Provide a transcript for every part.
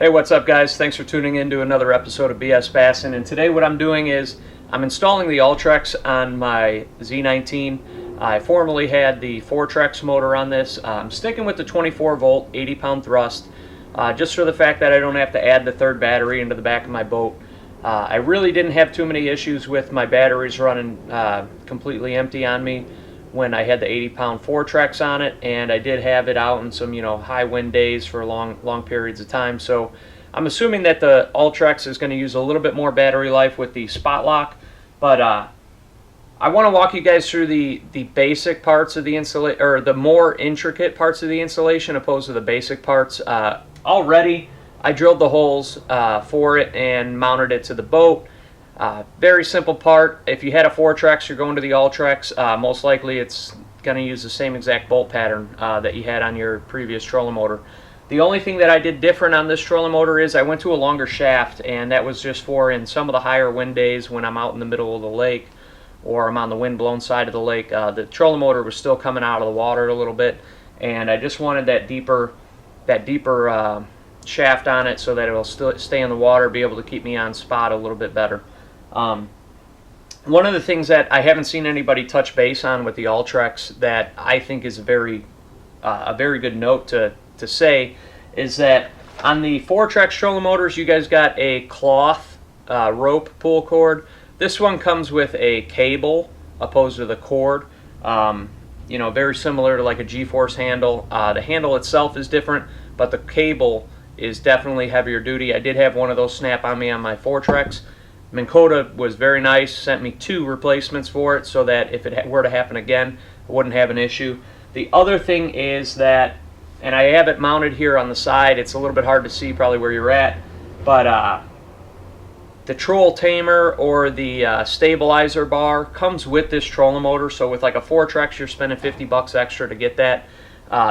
Hey, what's up guys? Thanks for tuning in to another episode of BS Bassin. And today what I'm doing is I'm installing the Ultrex on my Z19. I formerly had the Fortrex motor on this. I'm sticking with the 24 volt 80 pound thrust just for the fact that I don't have to add the third battery into the back of my boat. I really didn't have too many issues with my batteries running completely empty on me when I had the 80 pound Fortrex on it, and I did have it out in some high wind days for long periods of time. So I'm assuming that the Ultrex is going to use a little bit more battery life with the spot lock, but I want to walk you guys through the basic parts of the installation, or the more intricate parts of the installation opposed to the basic parts. Already I drilled the holes for it and mounted it to the boat. Very simple part. If you had a Fortrex, you're going to the Ultrex. Most likely it's going to use the same exact bolt pattern that you had on your previous trolling motor. The only thing that I did different on this trolling motor is I went to a longer shaft, and that was just for in some of the higher wind days when I'm out in the middle of the lake or I'm on the wind-blown side of the lake. The trolling motor was still coming out of the water a little bit, and I just wanted that deeper shaft on it so that it will still stay in the water, be able to keep me on spot a little bit better. One of the things that I haven't seen anybody touch base on with the Ultrex that I think is a very good note to say is that on the Fortrex trolling motors, you guys got a cloth rope pull cord. This one comes with a cable opposed to the cord. Very similar to like a G-force handle. The handle itself is different, but the cable is definitely heavier duty. I did have one of those snap on me on my Fortrex. MINNKOTA was very nice, sent me 2 replacements for it so that if it were to happen again, I wouldn't have an issue. The other thing is that, and I have it mounted here on the side, it's a little bit hard to see probably where you're at, but the troll tamer or the stabilizer bar comes with this trolling motor. So with like a Fortrex, you're spending $50 extra to get that.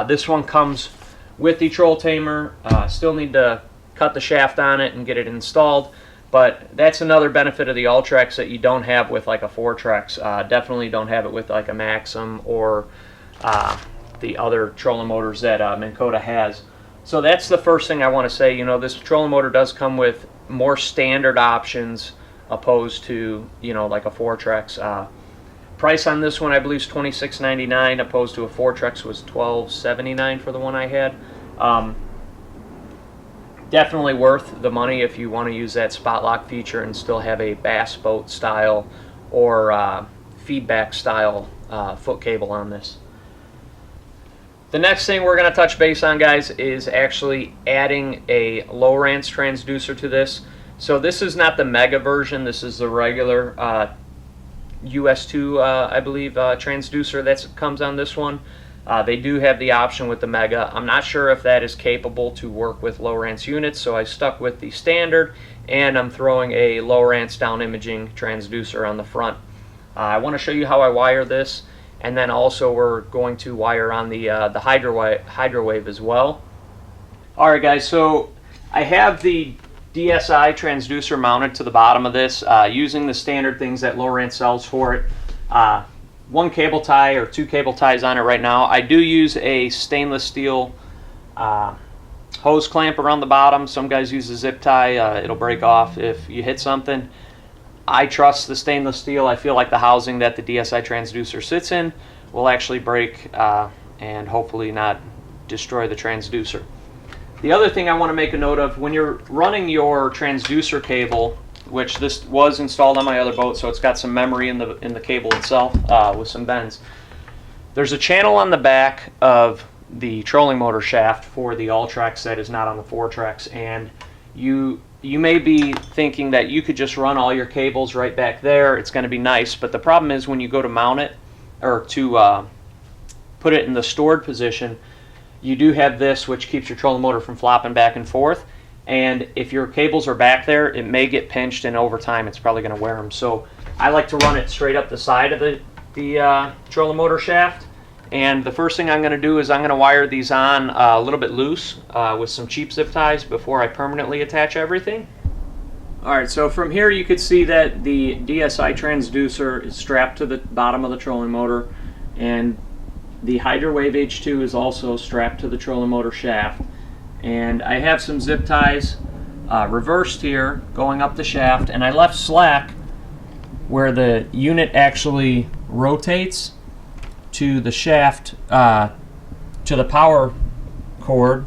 This one comes with the troll tamer. Still need to cut the shaft on it and get it installed. But that's another benefit of the Ultrex that you don't have with like a Fortrex. Definitely don't have it with like a Maxim or the other trolling motors that MINNKOTA has. So that's the first thing I want to say. This trolling motor does come with more standard options opposed to like a Fortrex. Price on this one I believe is $26.99 opposed to a Fortrex was $12.79 for the one I had. Definitely worth the money if you want to use that spot lock feature and still have a bass boat style or feedback style foot cable on this. The next thing we're going to touch base on, guys, is actually adding a Lowrance transducer to this. So this is not the Mega version. This is the regular US2, I believe, transducer that comes on this one. They do have the option with the Mega. I'm not sure if that is capable to work with Lowrance units, so I stuck with the standard, and I'm throwing a Lowrance down imaging transducer on the front. I want to show you how I wire this, and then also we're going to wire on the hydrowave as well. Alright guys, so I have the DSI transducer mounted to the bottom of this using the standard things that Lowrance sells for it. 1 cable tie or 2 cable ties on it right now. I do use a stainless steel hose clamp around the bottom. Some guys use a zip tie. It'll break off if you hit something. I trust the stainless steel. I feel like the housing that the DSI transducer sits in will actually break and hopefully not destroy the transducer. The other thing I want to make a note of, when you're running your transducer cable, which this was installed on my other boat, so it's got some memory in the cable itself with some bends. There's a channel on the back of the trolling motor shaft for the Ultrex that is not on the Fortrex, and you may be thinking that you could just run all your cables right back there. It's going to be nice, but the problem is when you go to mount it or to put it in the stored position, you do have this, which keeps your trolling motor from flopping back and forth. And if your cables are back there, it may get pinched, and over time it's probably going to wear them. So I like to run it straight up the side of the trolling motor shaft. And the first thing I'm going to do is I'm going to wire these on a little bit loose with some cheap zip ties before I permanently attach everything. Alright, so from here you could see that the DSI transducer is strapped to the bottom of the trolling motor, and the Hydrowave H2 is also strapped to the trolling motor shaft. and I have some zip ties reversed here going up the shaft, and I left slack where the unit actually rotates to the shaft, to the power cord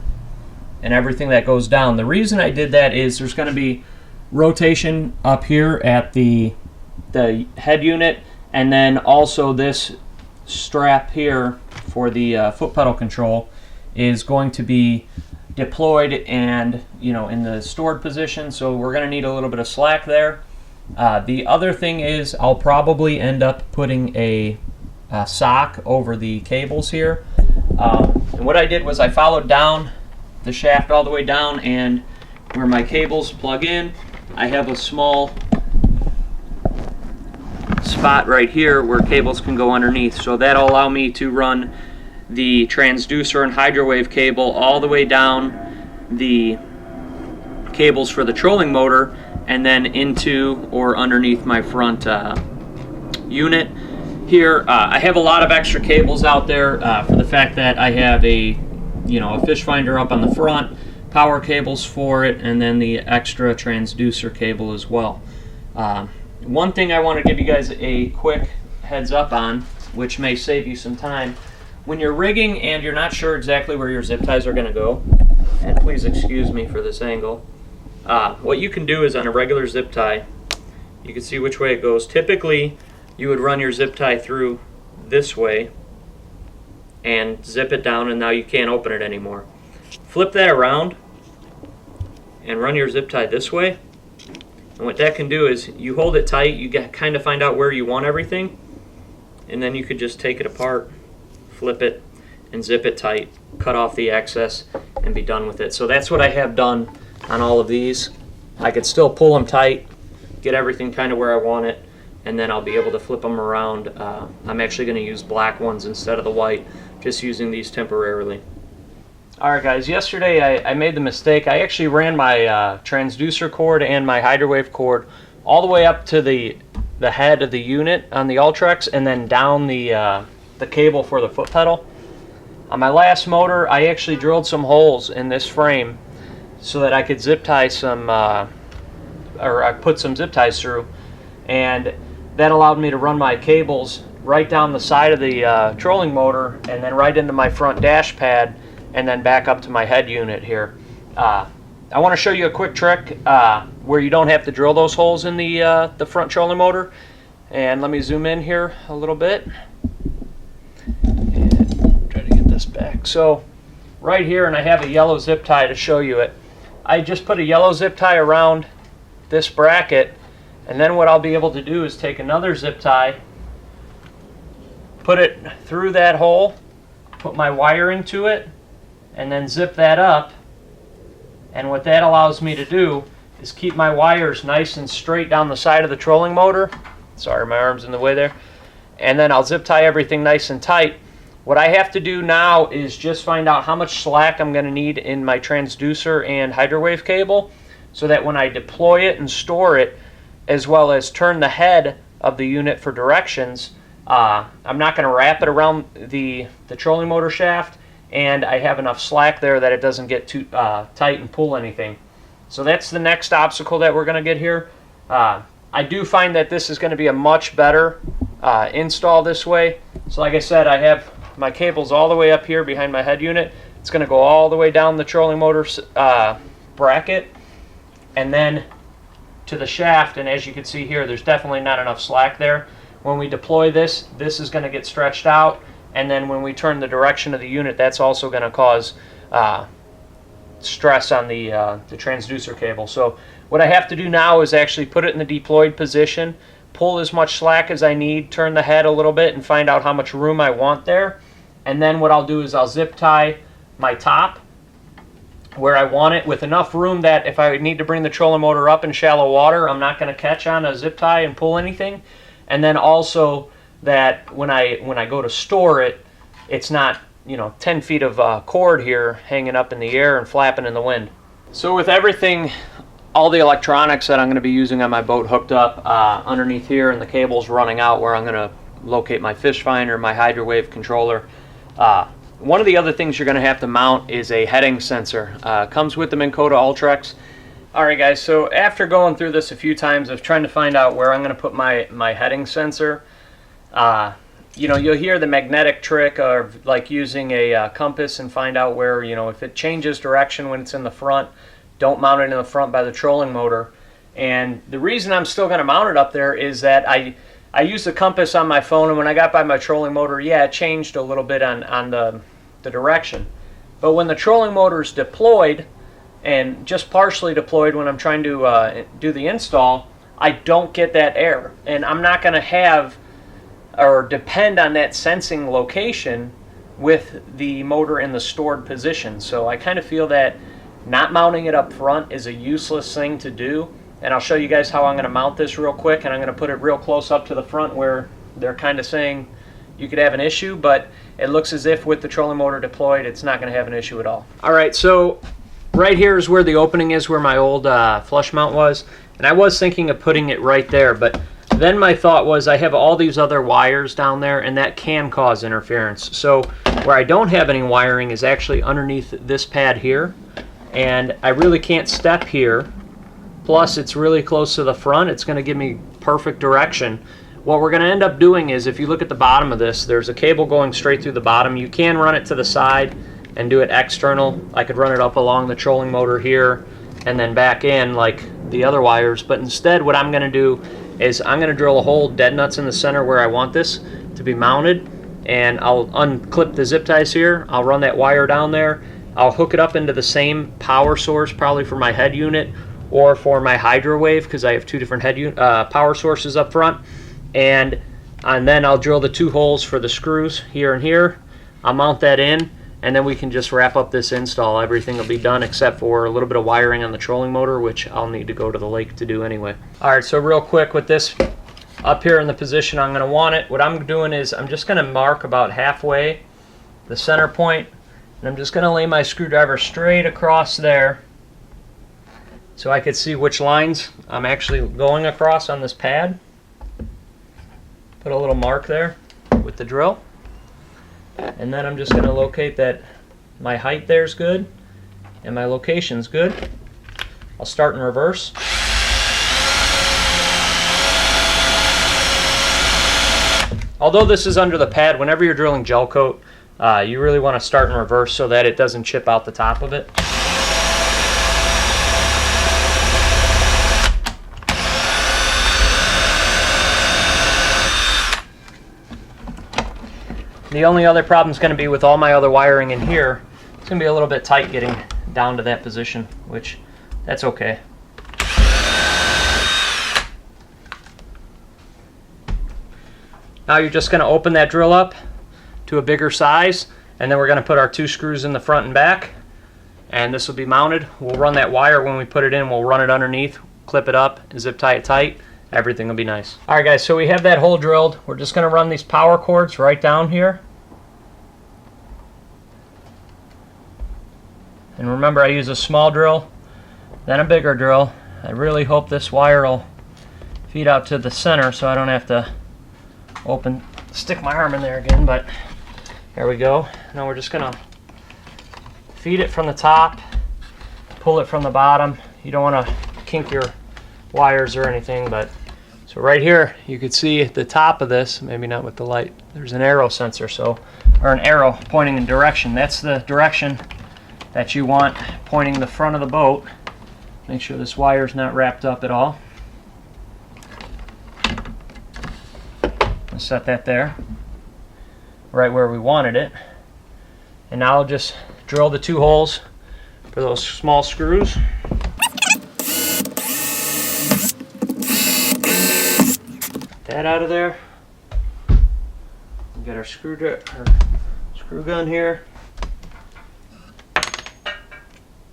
and everything that goes down. The reason I did that is there's going to be rotation up here at the head unit, and then also this strap here for the foot pedal control is going to be deployed and in the stored position, so we're going to need a little bit of slack there. The other thing is I'll probably end up putting a sock over the cables here. And what I did was I followed down the shaft all the way down, and where my cables plug in, I have a small spot right here where cables can go underneath. So that'll allow me to run the transducer and hydrowave cable all the way down the cables for the trolling motor and then into or underneath my front unit. Here I have a lot of extra cables out there for the fact that I have a fish finder up on the front, power cables for it, and then the extra transducer cable as well. One thing I want to give you guys a quick heads up on, which may save you some time, when you're rigging and you're not sure exactly where your zip ties are going to go, and please excuse me for this angle, what you can do is on a regular zip tie, you can see which way it goes. Typically you would run your zip tie through this way and zip it down, and now you can't open it anymore. Flip that around and run your zip tie this way, and what that can do is you hold it tight, you kind of find out where you want everything, and then you could just take it apart, flip it, and zip it tight, cut off the excess, and be done with it. So that's what I have done on all of these. I could still pull them tight, get everything kind of where I want it, and then I'll be able to flip them around. I'm actually going to use black ones instead of the white, just using these temporarily. Alright guys, yesterday I made the mistake. I actually ran my transducer cord and my hydrowave cord all the way up to the head of the unit on the Ultrex, and then down the cable for the foot pedal. On my last motor, I actually drilled some holes in this frame so that I could zip tie some, or I put some zip ties through, and that allowed me to run my cables right down the side of the trolling motor and then right into my front dash pad and then back up to my head unit here. I want to show you a quick trick where you don't have to drill those holes in the front trolling motor. And let me zoom in here a little bit and try to get this back. So right here, and I have a yellow zip tie to show you it. I just put a yellow zip tie around this bracket, and then what I'll be able to do is take another zip tie, put it through that hole, put my wire into it, and then zip that up. And what that allows me to do is keep my wires nice and straight down the side of the trolling motor. Sorry, my arm's in the way there. And then I'll zip tie everything nice and tight. What I have to do now is just find out how much slack I'm going to need in my transducer and hydrowave cable, so that when I deploy it and store it, as well as turn the head of the unit for directions, I'm not going to wrap it around the trolling motor shaft, and I have enough slack there that it doesn't get too tight and pull anything. So that's the next obstacle that we're going to get here. I do find that this is going to be a much better install this way. So like I said, I have my cables all the way up here behind my head unit. It's going to go all the way down the trolling motor bracket and then to the shaft, and as you can see here, there's definitely not enough slack there. When we deploy this, this is going to get stretched out, and then when we turn the direction of the unit, that's also going to cause stress on the transducer cable. So what I have to do now is actually put it in the deployed position, pull as much slack as I need, turn the head a little bit, and find out how much room I want there. And then what I'll do is I'll zip tie my top where I want it with enough room that if I need to bring the trolling motor up in shallow water, I'm not going to catch on a zip tie and pull anything. And then also that when I go to store it, it's not 10 feet of cord here hanging up in the air and flapping in the wind. So with everything, all the electronics that I'm going to be using on my boat hooked up underneath here, and the cables running out where I'm going to locate my fish finder, my hydrowave controller, one of the other things you're going to have to mount is a heading sensor. Comes with the MINNKOTA Ultrex. Alright guys, so after going through this a few times of trying to find out where I'm going to put my heading sensor, you know, you'll hear the magnetic trick of like using a compass and find out where, you know, if it changes direction when it's in the front, don't mount it in the front by the trolling motor. And the reason I'm still going to mount it up there is that I use the compass on my phone, and when I got by my trolling motor, yeah, it changed a little bit on the direction. But when the trolling motor is deployed, and just partially deployed when I'm trying to do the install, I don't get that error. And I'm not going to have or depend on that sensing location with the motor in the stored position. So I kind of feel that not mounting it up front is a useless thing to do. And I'll show you guys how I'm going to mount this real quick, and I'm going to put it real close up to the front where they're kind of saying you could have an issue, but it looks as if with the trolling motor deployed, it's not going to have an issue at all. Alright, so right here is where the opening is, where my old flush mount was, and I was thinking of putting it right there, but then my thought was I have all these other wires down there, and that can cause interference. So where I don't have any wiring is actually underneath this pad here, and I really can't step here. Plus it's really close to the front. It's going to give me perfect direction. What we're going to end up doing is, if you look at the bottom of this, there's a cable going straight through the bottom. You can run it to the side and do it external. I could run it up along the trolling motor here and then back in like the other wires, but instead what I'm going to do is I'm going to drill a hole dead nuts in the center where I want this to be mounted, and I'll unclip the zip ties here. I'll run that wire down there. I'll hook it up into the same power source, probably for my head unit or for my hydro wave, because I have two different power sources up front, and then I'll drill the two holes for the screws here and here. I'll mount that in, and then we can just wrap up this install. Everything will be done except for a little bit of wiring on the trolling motor, which I'll need to go to the lake to do anyway. Alright, so real quick with this up here in the position I'm going to want it, what I'm doing is I'm just going to mark about halfway the center point, and I'm just going to lay my screwdriver straight across there so I could see which lines I'm actually going across on this pad. Put a little mark there with the drill. And then I'm just going to locate that my height there is good and my location's good. I'll start in reverse. Although this is under the pad, whenever you're drilling gel coat, you really want to start in reverse so that it doesn't chip out the top of it. The only other problem is going to be with all my other wiring in here. It's going to be a little bit tight getting down to that position, which that's okay. Now you're just going to open that drill up to a bigger size, and then we're going to put our two screws in the front and back, and this will be mounted. We'll run that wire when we put it in. We'll run it underneath, clip it up, zip tie it tight. Everything will be nice. Alright guys, so we have that hole drilled. We're just going to run these power cords right down here. And remember, I use a small drill, then a bigger drill. I really hope this wire will feed out to the center so I don't have to stick my arm in there again, but there we go. Now we're just going to feed it from the top, pull it from the bottom. You don't want to kink your wires or anything, but so right here you could see at the top of this, maybe not with the light, there's an arrow sensor, or an arrow pointing in direction. That's the direction that you want pointing the front of the boat. Make sure this wire's not wrapped up at all. I'll set that there, right where we wanted it. And now I'll just drill the two holes for those small screws. That out of there. We got our screw gun here.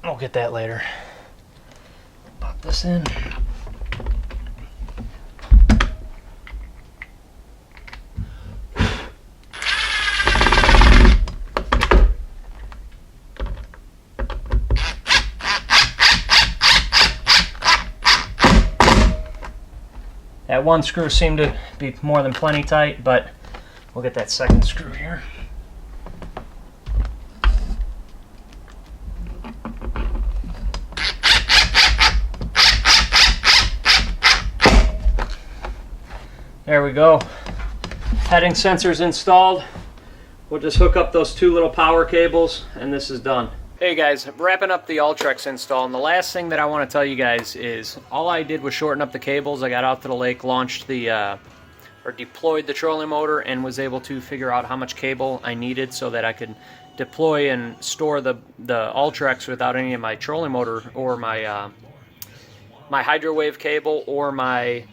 We'll get that later. Pop this in. That one screw seemed to be more than plenty tight, but we'll get that second screw here. There we go. Heading sensors installed. We'll just hook up those 2 little power cables and this is done. Hey guys, wrapping up the Ultrex install, and the last thing that I want to tell you guys is all I did was shorten up the cables. I got out to the lake, launched the or deployed the trolling motor, and was able to figure out how much cable I needed so that I could deploy and store the Ultrex without any of my trolling motor or my my hydro wave cable or my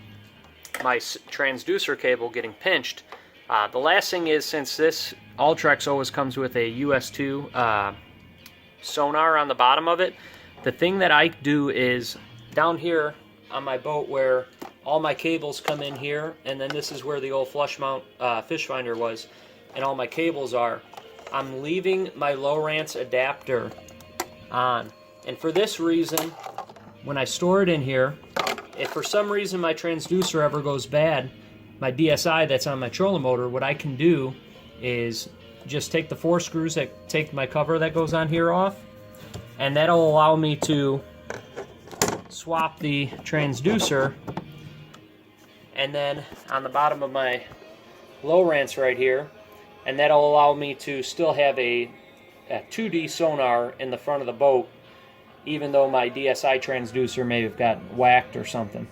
transducer cable getting pinched. The last thing is, since this Ultrex always comes with a US2 sonar on the bottom of it, the thing that I do is down here on my boat where all my cables come in here, and then this is where the old flush mount fish finder was and all my cables are, I'm leaving my Lowrance adapter on. And for this reason, when I store it in here, if for some reason my transducer ever goes bad, my DSI that's on my trolling motor, what I can do is just take the 4 screws that take my cover that goes on here off, and that'll allow me to swap the transducer, and then on the bottom of my Lowrance right here, and that'll allow me to still have a 2D sonar in the front of the boat, even though my DSI transducer may have got whacked or something.